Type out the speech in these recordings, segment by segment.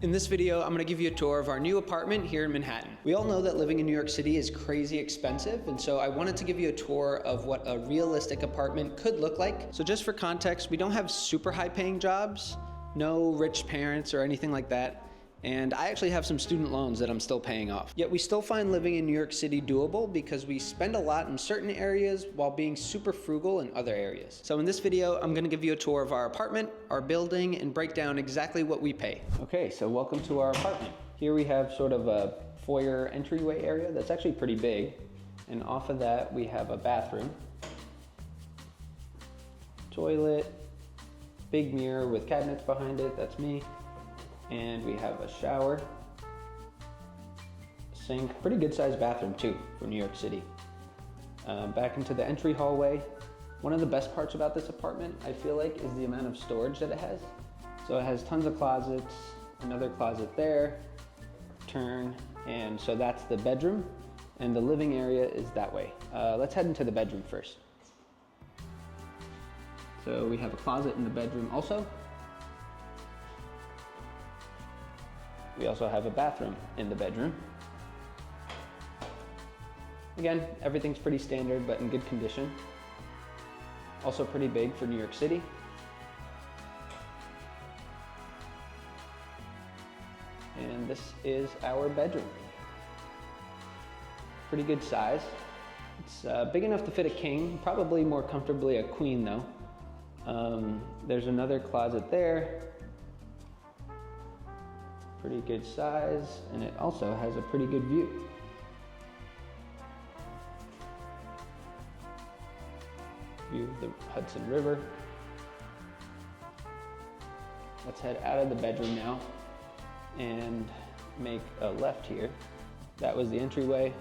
In this video, I'm gonna give you a tour of our new apartment here in Manhattan. We all know that living in New York City is crazy expensive, and so I wanted to give you a tour of what a realistic apartment could look like. So just for context, we don't have super high paying jobs, no rich parents or anything like that. And I actually have some student loans that I'm still paying off. Yet we still find living in New York City doable because we spend a lot in certain areas while being super frugal in other areas. So in this video, I'm gonna give you a tour of our apartment, our building, and break down exactly what we pay. Okay, so welcome to our apartment. Here we have sort of a foyer entryway area that's actually pretty big. And off of that, we have a bathroom, toilet, big mirror with cabinets behind it, that's me. And we have a shower, sink, pretty good sized bathroom too for New York City. Back into the entry hallway. One of the best parts about this apartment, I feel like, is the amount of storage that it has. So it has tons of closets, another closet there, turn, and so that's the bedroom, and the living area is that way. Let's head into the bedroom first. So we have a closet in the bedroom also. We also have a bathroom in the bedroom. Again, everything's pretty standard, but in good condition. Also pretty big for New York City. And this is our bedroom. Pretty good size. It's big enough to fit a king, probably more comfortably a queen though. There's another closet there. Pretty good size, and it also has a pretty good view. View of the Hudson River. Let's head out of the bedroom now and make a left here. That was the entryway.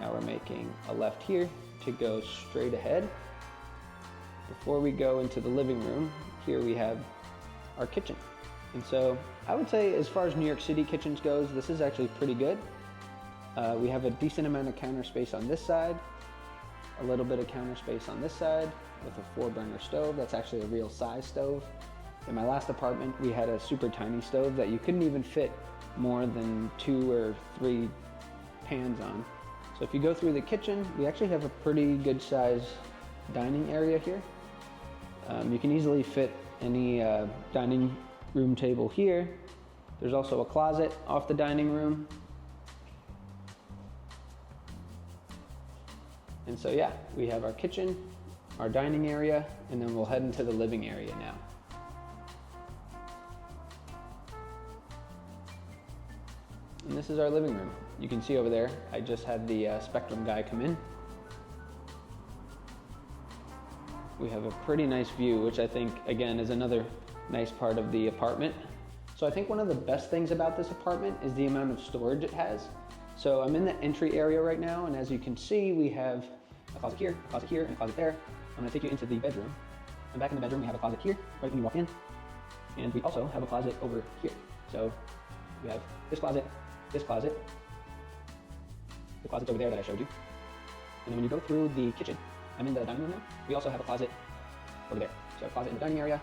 Now we're making a left here to go straight ahead. Before we go into the living room, here we have our kitchen. And so I would say as far as New York City kitchens goes, this is actually pretty good. We have a decent amount of counter space on this side, a little bit of counter space on this side with a 4-burner stove. That's actually a real size stove. In my last apartment, we had a super tiny stove that you couldn't even fit more than 2 or 3 pans on. So if you go through the kitchen, we actually have a pretty good size dining area here. You can easily fit any dining room table here. There's also a closet off the dining room. And so yeah, we have our kitchen, our dining area, and then we'll head into the living area now. And this is our living room. You can see over there, I just had the Spectrum guy come in. We have a pretty nice view, which I think, again, is another nice part of the apartment. So I think one of the best things about this apartment is the amount of storage it has. So I'm in the entry area right now, and as you can see, we have a closet here, and a closet there. I'm gonna take you into the bedroom. And back in the bedroom, we have a closet here, right when you walk in. And we also have a closet over here. So we have this closet, the closet's over there that I showed you. And then when you go through the kitchen, I'm in the dining room now. We also have a closet over there. So a closet in the dining area.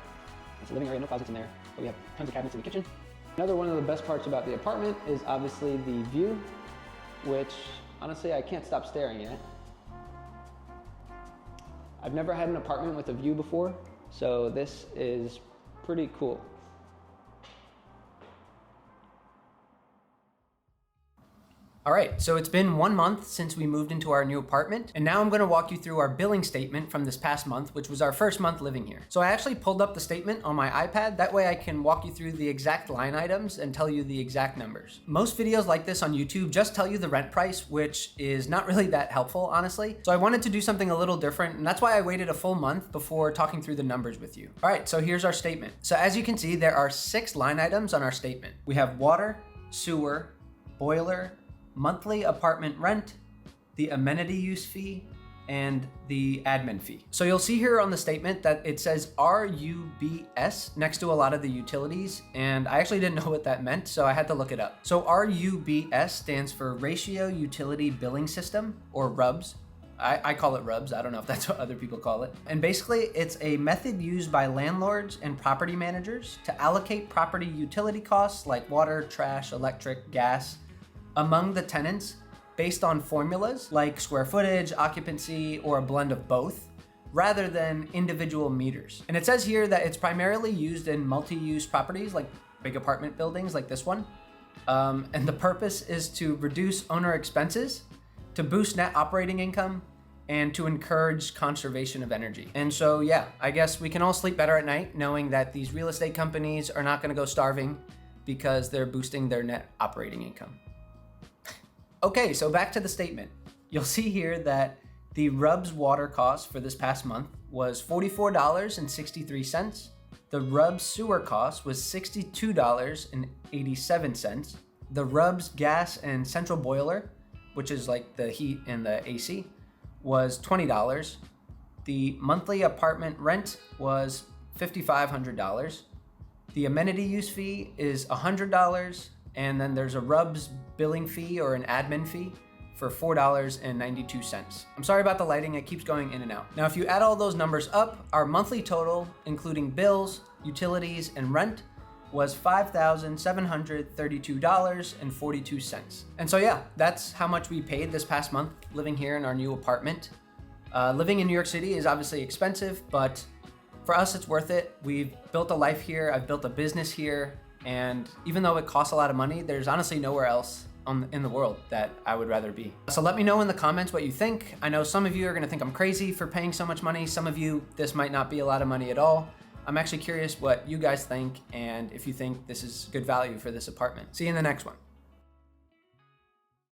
It's the living area, no closets in there, but we have tons of cabinets in the kitchen. Another one of the best parts about the apartment is obviously the view, which honestly I can't stop staring at. I've never had an apartment with a view before, so this is pretty cool. All right, so it's been 1 month since we moved into our new apartment, and now I'm gonna walk you through our billing statement from this past month, which was our first month living here. So I actually pulled up the statement on my iPad, that way I can walk you through the exact line items and tell you the exact numbers. Most videos like this on YouTube just tell you the rent price, which is not really that helpful, honestly. So I wanted to do something a little different, and that's why I waited a full month before talking through the numbers with you. All right, so here's our statement. So as you can see, there are 6 line items on our statement. We have water, sewer, boiler, monthly apartment rent, the amenity use fee, and the admin fee. So you'll see here on the statement that it says RUBS next to a lot of the utilities, and I actually didn't know what that meant, so I had to look it up. So RUBS stands for Ratio Utility Billing System, or RUBS. I call it RUBS. I don't know if that's what other people call it. And basically, it's a method used by landlords and property managers to allocate property utility costs like water, trash, electric, gas among the tenants based on formulas like square footage, occupancy, or a blend of both, rather than individual meters. And it says here that it's primarily used in multi-use properties like big apartment buildings like this one. And the purpose is to reduce owner expenses, to boost net operating income, and to encourage conservation of energy. And so, yeah, I guess we can all sleep better at night knowing that these real estate companies are not gonna go starving because they're boosting their net operating income. Okay, so back to the statement. You'll see here that the RUBS water cost for this past month was $44.63. The RUBS sewer cost was $62.87. The RUBS gas and central boiler, which is like the heat and the AC, was $20. The monthly apartment rent was $5,500. The amenity use fee is $100, and then there's a RUBS billing fee or an admin fee for $4.92. I'm sorry about the lighting, it keeps going in and out. Now, if you add all those numbers up, our monthly total, including bills, utilities, and rent, was $5,732.42. And so yeah, that's how much we paid this past month living here in our new apartment. Living in New York City is obviously expensive, but for us, it's worth it. We've built a life here, I've built a business here, and even though it costs a lot of money, there's honestly nowhere else in the world that I would rather be. So let me know in the comments what you think. I know some of you are gonna think I'm crazy for paying so much money. Some of you, this might not be a lot of money at all. I'm actually curious what you guys think and if you think this is good value for this apartment. See you in the next one.